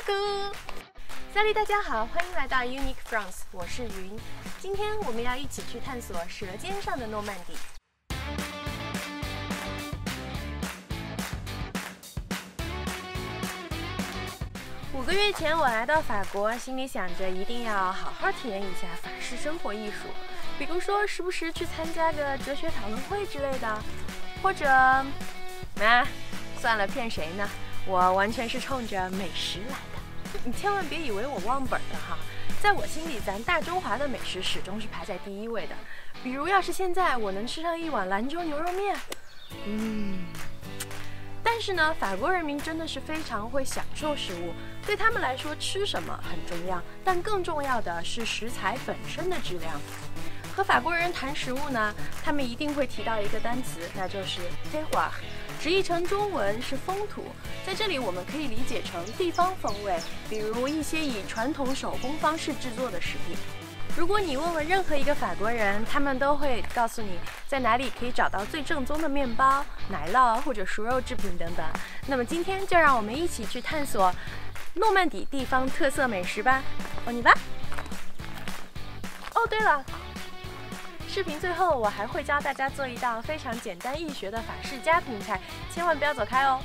Coucou！Salut， 大家好，欢迎来到 Unique France， 我是云。今天我们要一起去探索舌尖上的诺曼底。5个月前我来到法国，心里想着一定要好好体验一下法式生活艺术，比如说时不时去参加个哲学讨论会之类的，或者算了，骗谁呢？我完全是冲着美食来的。你千万别以为我忘本了哈，在我心里，咱大中华的美食始终是排在第1位的。比如要是现在我能吃上一碗兰州牛肉面，但是呢，法国人民真的是非常会享受食物，对他们来说吃什么很重要，但更重要的是食材本身的质量。和法国人谈食物呢，他们一定会提到一个单词，那就是 terroir， 直译成中文是风土。在这里我们可以理解成地方风味，比如一些以传统手工方式制作的食品。如果你问任何一个法国人，他们都会告诉你在哪里可以找到最正宗的面包、奶酪或者熟肉制品等等。那么今天就让我们一起去探索诺曼底地方特色美食吧。你吧。对了，视频最后我还会教大家做一道非常简单易学的法式家庭菜，千万不要走开哦。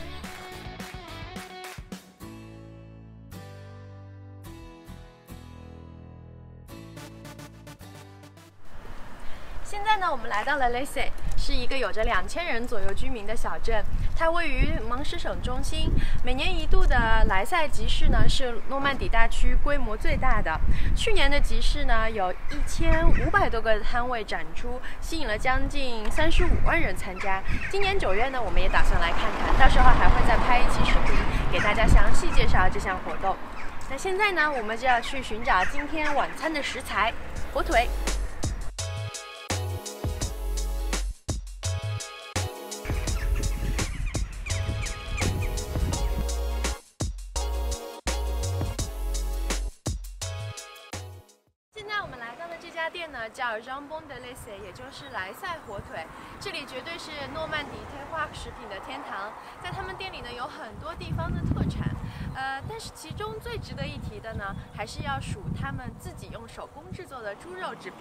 现在呢，我们来到了 Lacy， 是一个有着2000人左右居民的小镇。它位于芒什省中心。每年1度的莱赛集市呢，是诺曼底大区规模最大的。去年的集市呢，有1500多个摊位展出，吸引了将近35万人参加。今年9月呢，我们也打算来看看，到时候还会再拍一期视频，给大家详细介绍这项活动。那现在呢，我们就要去寻找今天晚餐的食材——火腿。店呢叫 Jambon de Lacy， 也就是莱赛火腿。这里绝对是诺曼底terroir食品的天堂。在他们店里呢，有很多地方的特产，但是其中最值得一提的呢，还是要数他们自己用手工制作的猪肉制品。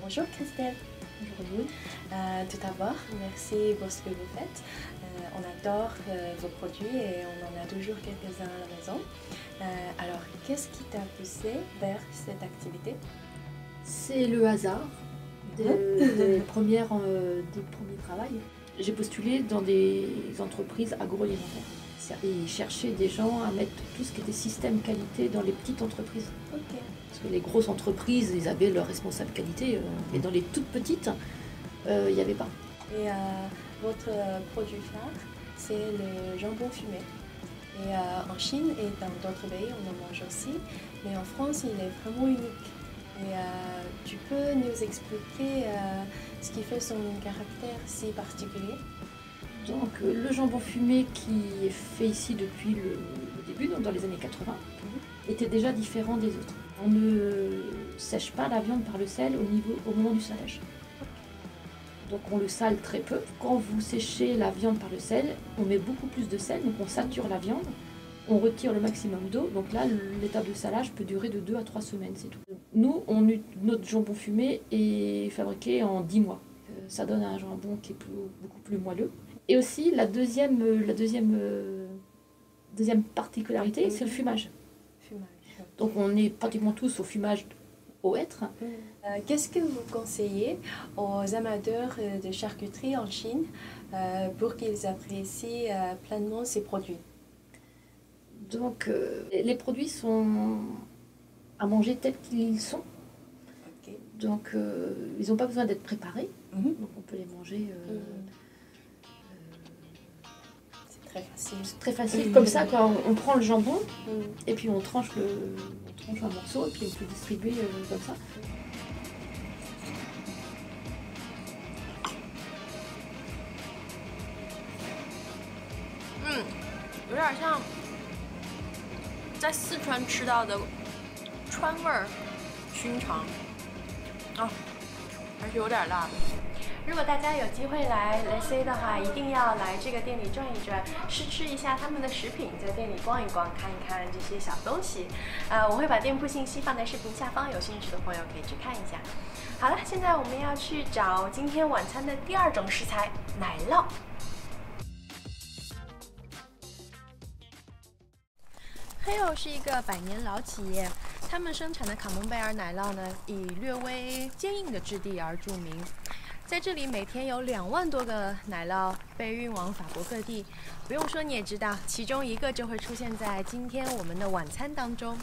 Bonjour Christelle. Bonjour Youn. Tout d'abord, merci pour ce que vous faites. On adore vos produits et on en a toujours quelques-uns à la maison. Alors, qu'est-ce qui t'a poussé vers cette activité? C'est le hasard des premiers travaux. J'ai postulé dans des entreprises agroalimentaires et cherché des gens à mettre tout ce qui était système qualité dans les petites entreprises. Okay. Parce que les grosses entreprises, ils avaient leur responsable qualité, mais dans les toutes petites, il n'y avait pas. Et votre produit phare, c'est le jambon fumé. Et en Chine et dans d'autres pays, on en mange aussi, mais en France, il est vraiment unique. Et tu peux nous expliquer ce qui fait son caractère si particulier? Donc le jambon fumé qui est fait ici depuis le début, donc dans les années 80, était déjà différent des autres. On ne sèche pas la viande par le sel au moment du salage. Donc on le sale très peu. Quand vous séchez la viande par le sel, on met beaucoup plus de sel, donc on sature la viande, on retire le maximum d'eau. Donc là, l'étape de salage peut durer de 2 à 3 semaines, c'est tout. Nous, notre jambon fumé est fabriqué en 10 mois. Ça donne un jambon qui est beaucoup plus moelleux. Et aussi, la deuxième particularité, c'est le fumage. Donc on est pratiquement tous au fumage au hêtre. Qu'est-ce que vous conseillez aux amateurs de charcuterie en Chine pour qu'ils apprécient pleinement ces produits? Donc les produits sont à manger tels qu'ils sont. Okay. Donc ils n'ont pas besoin d'être préparés. Donc on peut les manger... Très facile. C'est très facile. Comme ça, quand on prend le jambon et puis on tranche On fait un morceau et puis on peut distribuer comme ça.嗯，有点像在四川吃到的川味儿熏肠啊，还是有点辣的。如果大家有机会来 L'Essai 的话，一定要来这个店里转一转，试吃一下他们的食品，在店里逛一逛，看一看这些小东西。我会把店铺信息放在视频下方，有兴趣的朋友可以去看一下。好了，现在我们要去找今天晚餐的第二种食材——奶酪。黑欧是一个100年老企业，他们生产的卡蒙贝尔奶酪呢，以略微坚硬的质地而著名。在这里每天有2万多个奶酪被运往法国各地，不用说你也知道，其中一个就会出现在今天我们的晚餐当中。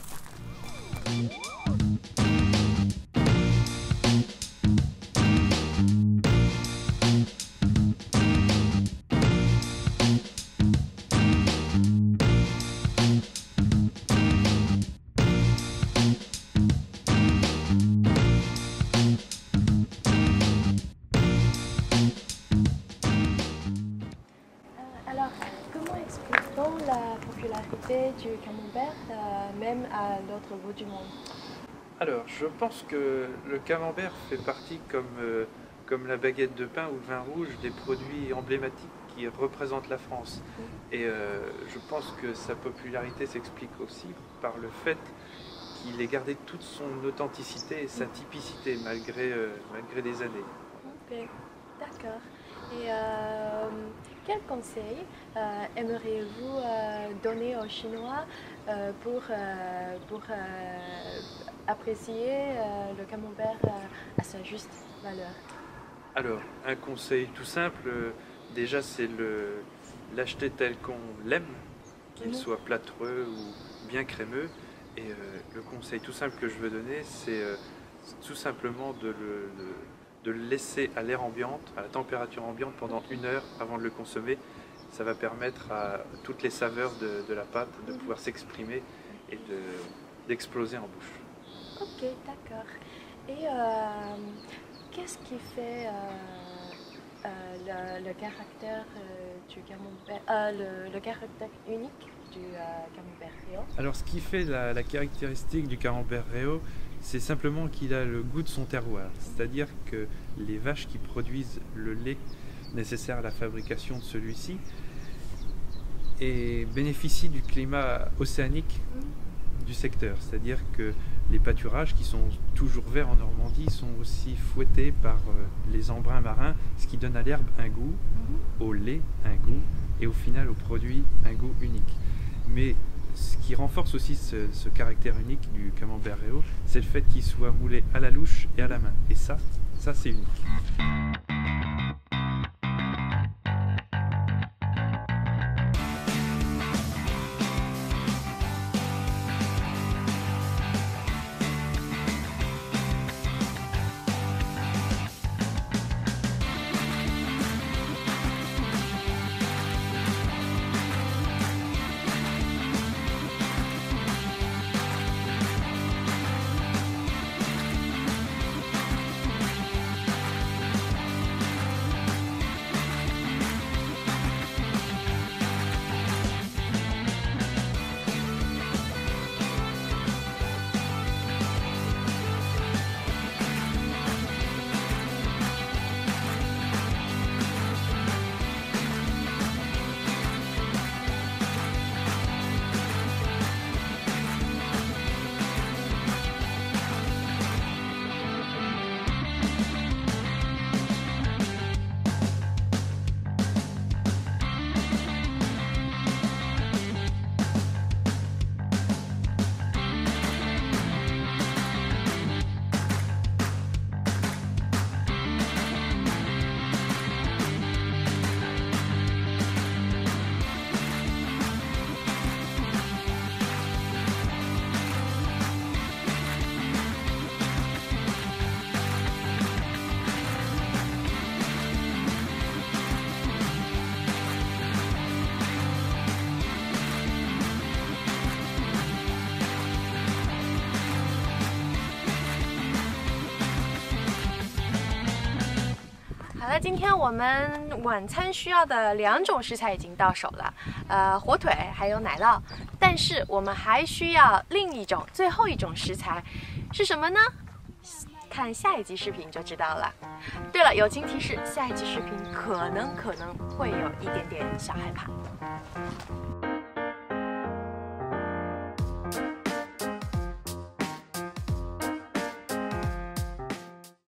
La popularité du camembert, même à l'autre bout du monde? Alors, je pense que le camembert fait partie, comme la baguette de pain ou le vin rouge, des produits emblématiques qui représentent la France. Et je pense que sa popularité s'explique aussi par le fait qu'il ait gardé toute son authenticité et sa typicité malgré des années. Ok, d'accord. Et quel conseil aimeriez-vous donner aux Chinois pour apprécier le camembert à sa juste valeur? Alors, un conseil tout simple, déjà c'est l'acheter tel qu'on l'aime, qu'il soit plâtreux ou bien crémeux. Et le conseil tout simple que je veux donner, c'est tout simplement de le laisser à l'air ambiante, à la température ambiante pendant 1 heure avant de le consommer. Ça va permettre à toutes les saveurs de la pâte de pouvoir s'exprimer et d'exploser en bouche. Ok, d'accord. Et qu'est-ce qui fait le caractère du camembert, le caractère unique du camembert Réau? Alors, ce qui fait la caractéristique du camembert Réau, c'est simplement qu'il a le goût de son terroir. C'est-à-dire que les vaches qui produisent le lait nécessaire à la fabrication de celui-ci bénéficient du climat océanique du secteur. C'est-à-dire que les pâturages qui sont toujours verts en Normandie sont aussi fouettés par les embruns marins, ce qui donne à l'herbe un goût, au lait un goût et au final au produit un goût unique. Mais ce qui renforce aussi ce caractère unique du camembert Réau, c'est le fait qu'il soit moulé à la louche et à la main. Et ça c'est unique. 那今天我们晚餐需要的2种食材已经到手了，火腿还有奶酪，但是我们还需要另一种、最后一种食材，是什么呢？看下一集视频就知道了。对了，友情提示，下一集视频可能会有一点点小害怕。